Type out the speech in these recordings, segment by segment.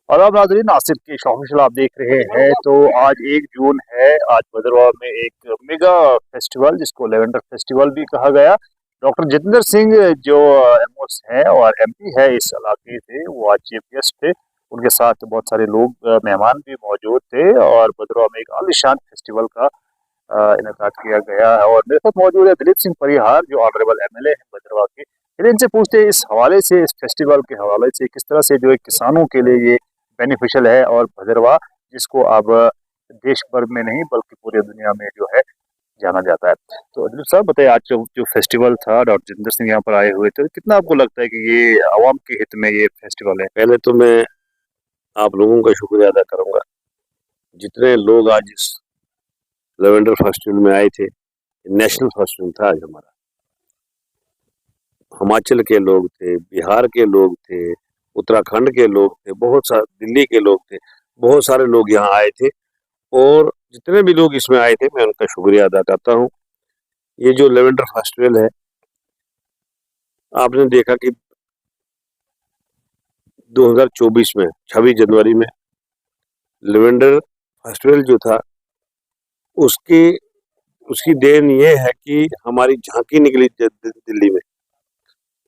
और अब नाज़रीन नासिर के ऑफिशियल आप देख रहे हैं तो आज 1 जून है। आज भद्रवाह में एक मेगा फेस्टिवल जिसको लेवेंडर फेस्टिवल भी कहा गया। डॉक्टर जितेंद्र सिंह जो एमओस हैं और एमपी है इस इलाके से, वो आज चीफ गेस्ट थे। उनके साथ बहुत सारे लोग मेहमान भी मौजूद थे और भद्रवाह में एक आलीशान फेस्टिवल का इनेकाद किया गया है। और मेरे साथ मौजूद है दिलीप सिंह परिहार जो ऑनरेबल एमएलए हैं भद्रवाह के। फिर इनसे पूछते हैं इस हवाले से, इस फेस्टिवल के हवाले से, किस तरह से जो है किसानों के लिए ये बेनिफिशियल है और भद्रवाह जिसको अब देश भर में नहीं बल्कि पूरी दुनिया में जो है जाना जाता है। तो दिलीप साहब बताइए, आज जो फेस्टिवल था, डॉक्टर जितेंद्र सिंह यहाँ पर आए हुए थे, कितना आपको लगता है कि ये आवाम के हित में ये फेस्टिवल है? पहले तो मैं आप लोगों का शुक्रिया अदा करूंगा, जितने लोग आज इस लेवेंडर फेस्टिवल में आए थे। नेशनल फेस्टिवल था आज हमारा। हिमाचल के लोग थे, बिहार के लोग थे, उत्तराखंड के लोग थे, बहुत सारे दिल्ली के लोग थे, बहुत सारे लोग यहाँ आए थे। और जितने भी लोग इसमें आए थे मैं उनका शुक्रिया अदा करता हूँ। ये जो लेवेंडर फेस्टिवल है, आपने देखा कि 2024 में 26 जनवरी में लेवेंडर फेस्टिवल जो था उसकी उसकी देन ये है कि हमारी झांकी निकली दिल्ली में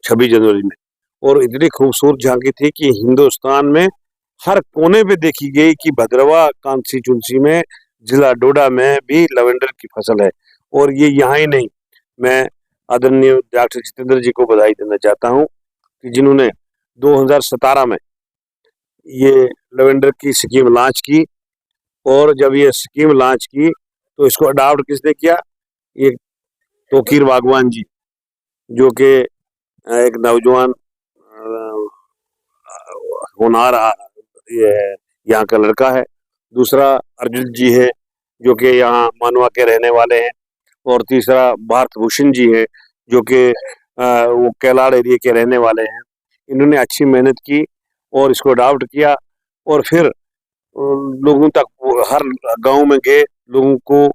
26 जनवरी में। और इतनी खूबसूरत झांकी थी कि हिंदुस्तान में हर कोने पे देखी गई कि भद्रवाह कांस्टिट्यूंसी में, जिला डोडा में भी लेवेंडर की फसल है। और ये यहाँ ही नहीं, मैं आदरणीय डॉक्टर जितेंद्र जी को बधाई देना चाहता हूँ कि जिन्होंने 2017 में ये लेवेंडर की स्कीम लॉन्च की। और जब ये स्कीम लॉन्च की तो इसको अडॉप्ट किसने किया? ये तोकीर बागवान जी, जो कि एक नौजवान होनहार ये यहाँ का लड़का है। दूसरा अर्जुन जी है जो कि यहाँ मानवा के रहने वाले हैं। और तीसरा भारत भूषण जी है जो कि वो कैलाड़ एरिया के रहने वाले हैं। इन्होंने अच्छी मेहनत की और इसको अडॉप्ट किया और फिर लोगों तक हर गांव में गए, लोगों को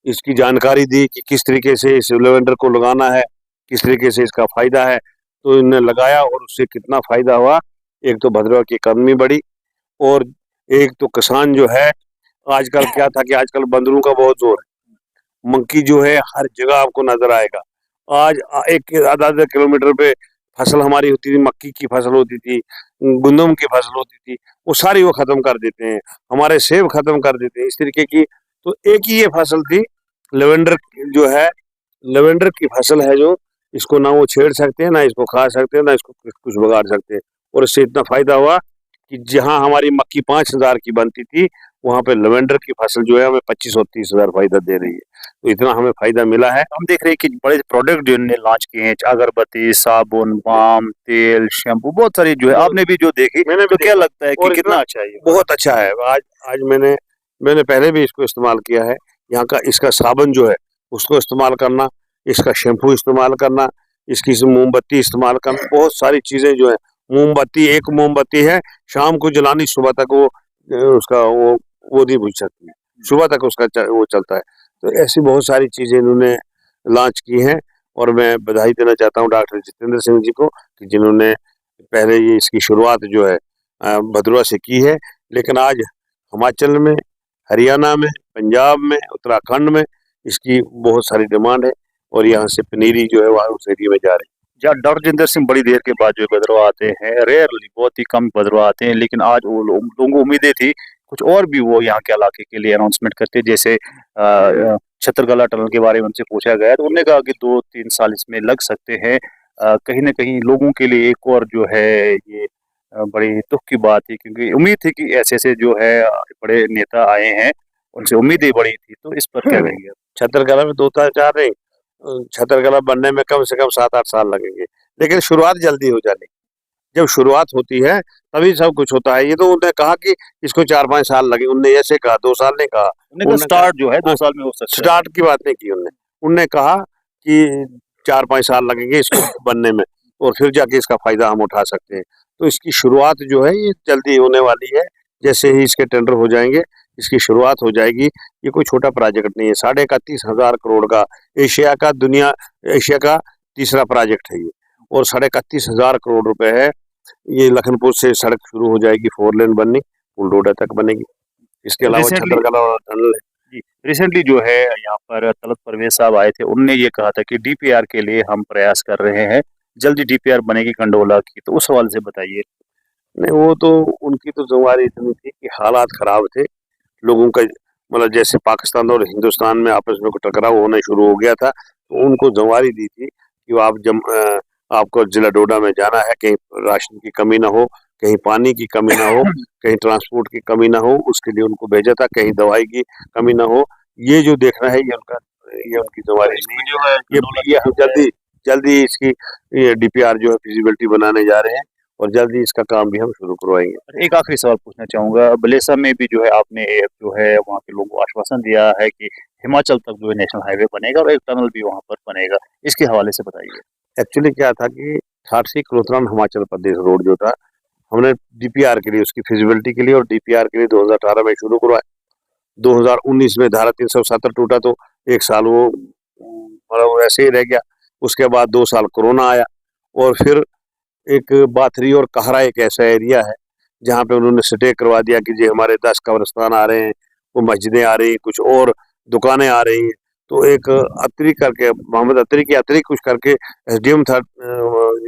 इसकी जानकारी दी कि किस तरीके से इस लेवेंडर को लगाना है, किस तरीके से इसका फायदा है। तो इन्हें लगाया और उससे कितना फायदा हुआ। एक तो भद्रवाह की इकॉनमी बढ़ी और एक तो किसान जो है, आजकल क्या था कि आजकल बंदरों का बहुत जोर है। मंकी जो है हर जगह आपको नजर आएगा। आज एक आधा आधा किलोमीटर पे फसल हमारी होती थी, मक्की की फसल होती थी, गंदम की फसल होती थी, वो सारी वो खत्म कर देते हैं। हमारे सेब खत्म कर देते हैं इस तरीके की। तो एक ही ये फसल थी लेवेंडर, जो है लेवेंडर की फसल है, जो इसको ना वो छेड़ सकते हैं, ना इसको खा सकते हैं, ना इसको कुछ बिगाड़ सकते हैं। और इससे इतना फायदा हुआ कि जहां हमारी मक्की 5,000 की बनती थी, वहां पे लेवेंडर की फसल जो है हमें 25 और 30,000 फायदा दे रही है। तो इतना हमें फायदा मिला है। हम देख रहे हैं कि बड़े प्रोडक्ट जो इन्होंने लॉन्च किए हैं, अगरबत्ती, साबुन, पाम तेल, शैम्पू, बहुत सारी जो है आपने भी जो देखी, मैंने भी तो क्या लगता है कि कितना अच्छा है ये? बहुत अच्छा है। आज आज मैंने पहले भी इसको इस्तेमाल किया है। यहाँ का इसका साबुन जो है उसको इस्तेमाल करना, इसका शैम्पू इस्तेमाल करना, इसकी मोमबत्ती इस्तेमाल करना, बहुत सारी चीजें जो है। मोमबत्ती, एक मोमबत्ती है शाम को जलानी, सुबह तक वो उसका वो नहीं बुझ सकती, सुबह तक उसका वो चलता है। तो ऐसी बहुत सारी चीजें इन्होंने लॉन्च की हैं। और मैं बधाई देना चाहता हूँ डॉक्टर जितेंद्र सिंह जी को कि जिन्होंने पहले ये इसकी शुरुआत जो है भद्रवाह से की है। लेकिन आज हिमाचल में, हरियाणा में, पंजाब में, उत्तराखंड में इसकी बहुत सारी डिमांड है। और यहाँ से पनीरी जो है वह उस एरिया में जा रही है। जब डॉक्टर जितेंद्र सिंह बड़ी देर के बाद जो है भद्रवाह आते हैं, रेयरली, बहुत ही कम भद्रवाह आते हैं, लेकिन आज वो लोगों को उम्मीदें थी कुछ और भी वो यहाँ के इलाके के लिए अनाउंसमेंट करते। जैसे छतरगला टनल के बारे में उनसे पूछा गया तो उन्होंने कहा कि 2-3 साल इसमें लग सकते हैं। कहीं ना कहीं लोगों के लिए एक और जो है ये बड़ी दुख की बात थी, क्योंकि उम्मीद थी कि ऐसे ऐसे जो है बड़े नेता आए हैं, उनसे उम्मीदें बड़ी थी। तो इस पर क्या कहेंगे? छतरगला में 2-4 नहीं, छतरगला बनने में कम से कम 7-8 साल लगेंगे। लेकिन शुरुआत जल्दी हो जानी, जब शुरुआत होती है तभी सब कुछ होता है। ये तो उन्होंने कहा कि इसको 4-5 साल लगे, उनने ऐसे कहा, 2 साल नहीं कहा। उन्होंने स्टार्ट जो है 2 साल में हो सकता है। स्टार्ट की बात नहीं की उनने कहा कि 4-5 साल लगेंगे इसको बनने में और फिर जाके इसका फायदा हम उठा सकते हैं। तो इसकी शुरुआत जो है ये जल्दी होने वाली है। जैसे ही इसके टेंडर हो जाएंगे इसकी शुरुआत हो जाएगी। ये कोई छोटा प्रोजेक्ट नहीं है, 31,500 करोड़ का एशिया का तीसरा प्रोजेक्ट है ये। और 31,500 करोड़ रुपए है। ये लखनपुर से सड़क शुरू हो जाएगी, 4 लेन बननी, पुल डोडा तक बनेगी। इसके अलावा रिसेंटली छतरकला टनल है। जी, रिसेंटली जो है यहाँ पर तलत परवेज साहब आए थे, उनने ये कहा था कि डीपीआर के लिए हम प्रयास कर रहे हैं, जल्दी डीपीआर बनेगी कंडोला की, तो उस हवाले से बताइए। नहीं, वो तो उनकी तो ज़िम्मेवारी इतनी थी कि हालात ख़राब थे, लोगों का मतलब जैसे पाकिस्तान और हिंदुस्तान में आपस में टकराव होना शुरू हो गया था, तो उनको ज़िम्मेवारी दी थी कि वो आपको ज़िला डोडा में जाना है, कहीं राशन की कमी ना हो, कहीं पानी की कमी ना हो, कहीं ट्रांसपोर्ट की कमी ना हो, उसके लिए उनको भेजा था, कहीं दवाई की कमी ना हो। ये जो देखना है ये उनकी ज़िम्मेवारी नहीं जो है है। कंडोला ये हम जल्दी इसकी ये डीपीआर जो है फिजिबिलिटी बनाने जा रहे हैं और जल्दी इसका काम भी हम शुरू करवाएँगे। एक आखिरी सवाल पूछना चाहूँगा, बलेसा में भी जो है आपने जो है वहाँ के लोगों को आश्वासन दिया है कि हिमाचल तक जो है नेशनल हाईवे बनेगा और एक टनल भी वहाँ पर बनेगा, इसके हवाले से बताइए। एक्चुअली क्या था कि ठाठसी क्रोथराम हिमाचल प्रदेश रोड जो था, हमने डीपीआर के लिए उसकी फिजिबिलिटी के लिए और डीपीआर के लिए 2018 में शुरू करवाया। 2019 में धारा 370 टूटा तो 1 साल वो मतलब वैसे ही रह गया। उसके बाद 2 साल कोरोना आया और फिर एक बाथरी और काहरा एक ऐसा एरिया है, जहाँ पे उन्होंने स्टे करवा दिया कि जी हमारे 10 कब्रिस्तान आ रहे हैं, वो मस्जिदें आ रही हैं, कुछ और दुकानें आ रही हैं। तो एक अत्री करके मोहम्मद अत्री की अत्री कुछ करके एसडीएम था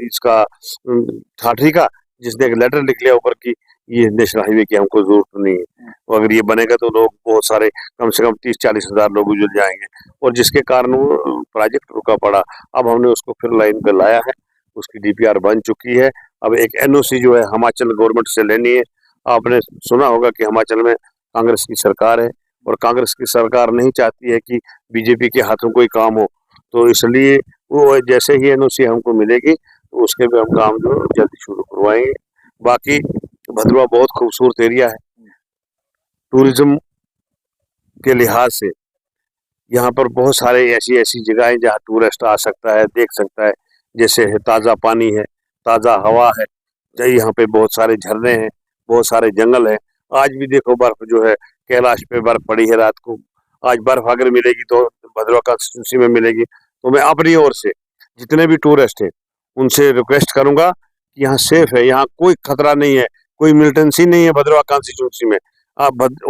इसका ठाठरी का, जिसने एक लेटर लिख लिया ऊपर कि ये नेशनल हाईवे की हमको जरूरत नहीं है। और अगर ये बनेगा तो लोग बहुत सारे कम से कम 30-40 हज़ार लोग गुजर जाएंगे और जिसके कारण वो प्रोजेक्ट रुका पड़ा। अब हमने उसको फिर लाइन पे लाया है, उसकी डीपीआर बन चुकी है। अब एक एनओसी जो है हिमाचल गवर्नमेंट से लेनी है। आपने सुना होगा कि हिमाचल में कांग्रेस की सरकार है और कांग्रेस की सरकार नहीं चाहती है कि बीजेपी के हाथों कोई काम हो, तो इसलिए वो जैसे ही एनओसी हमको मिलेगी तो उसके भी हम काम जो जल्दी शुरू करवाएंगे। बाकी भद्रवाह बहुत खूबसूरत एरिया है, टूरिज्म के लिहाज से यहाँ पर बहुत सारे ऐसी जगह है जहाँ टूरिस्ट आ सकता है, देख सकता है। जैसे ताज़ा पानी है, ताज़ा हवा है, यहाँ पे बहुत सारे झरने हैं, बहुत सारे जंगल हैं। आज भी देखो बर्फ जो है कैलाश पे बर्फ पड़ी है रात को। आज बर्फ अगर मिलेगी तो भद्रवाह कंस्टिट्यूंसी में मिलेगी। तो मैं अपनी ओर से जितने भी टूरिस्ट हैं उनसे रिक्वेस्ट करूंगा कि यहाँ सेफ है, यहाँ कोई खतरा नहीं है, कोई मिलिटेंसी नहीं है भद्रवाह कंस्टिट्यूंसी में।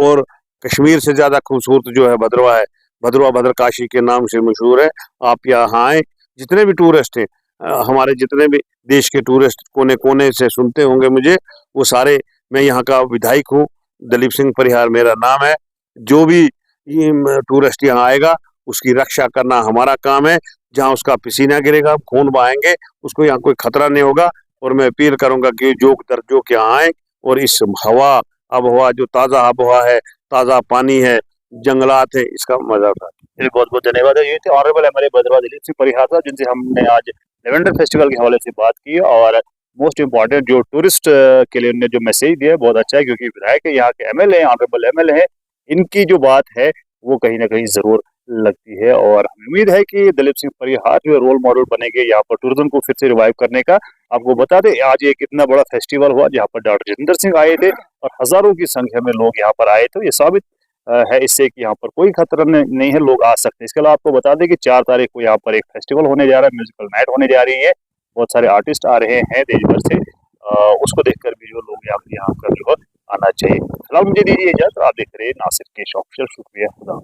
और कश्मीर से ज़्यादा खूबसूरत जो है भद्रवाह है। भद्रवाह भद्रकाशी के नाम से मशहूर है। आप यहाँ आए, जितने भी टूरिस्ट हैं हमारे जितने भी देश के टूरिस्ट कोने कोने से सुनते होंगे मुझे, वो सारे, मैं यहाँ का विधायक हूँ, दलीप सिंह परिहार मेरा नाम है। जो भी टूरिस्ट यहाँ आएगा उसकी रक्षा करना हमारा काम है। जहाँ उसका पसीना गिरेगा, खून बहाएंगे, उसको यहाँ कोई खतरा नहीं होगा। और मैं अपील करूंगा कि जो दर्जों के यहाँ आए और इस हवा आबहवा जो ताज़ा आबहवा है, ताज़ा पानी है, जंगलात है, इसका मजा उठाएं। बहुत बहुत धन्यवाद। ये थे ऑनरेबल एमएलए भद्रवाह दिलीप सिंह परिहार साहब, जिनसे हमने आज लेवेंडर फेस्टिवल के हवाले से बात की और मोस्ट इम्पोर्टेंट जो टूरिस्ट के लिए उन्होंने जो मैसेज दिया है बहुत अच्छा है, क्योंकि विधायक है, यहाँ के एमएलए हैं, ऑनरेबल एमएलए हैं, इनकी जो बात है वो कहीं ना कहीं जरूर लगती है। और हमें उम्मीद है कि दलीप सिंह परिहार जो रोल मॉडल बनेंगे यहाँ पर टूरिज्म को फिर से रिवाइव करने का। आपको बता दें आज एक इतना बड़ा फेस्टिवल हुआ जहाँ पर डॉक्टर जितेंद्र सिंह आए थे और हजारों की संख्या में लोग यहाँ पर आए थे। ये साबित है इससे कि यहाँ पर कोई खतरा नहीं है, लोग आ सकते हैं। इसके अलावा आपको बता दें कि 4 तारीख को यहाँ पर एक फेस्टिवल होने जा रहा है, म्यूजिकल नाइट होने जा रही है, बहुत सारे आर्टिस्ट आ रहे हैं देश भर से। उसको देखकर भी जो लोग यहाँ पर जो आना चाहिए। फिलहाल मुझे दीजिए इजाजत, आप देख रहे हैं नासिर केश ऑफिशियल। शुक्रिया, खुदा।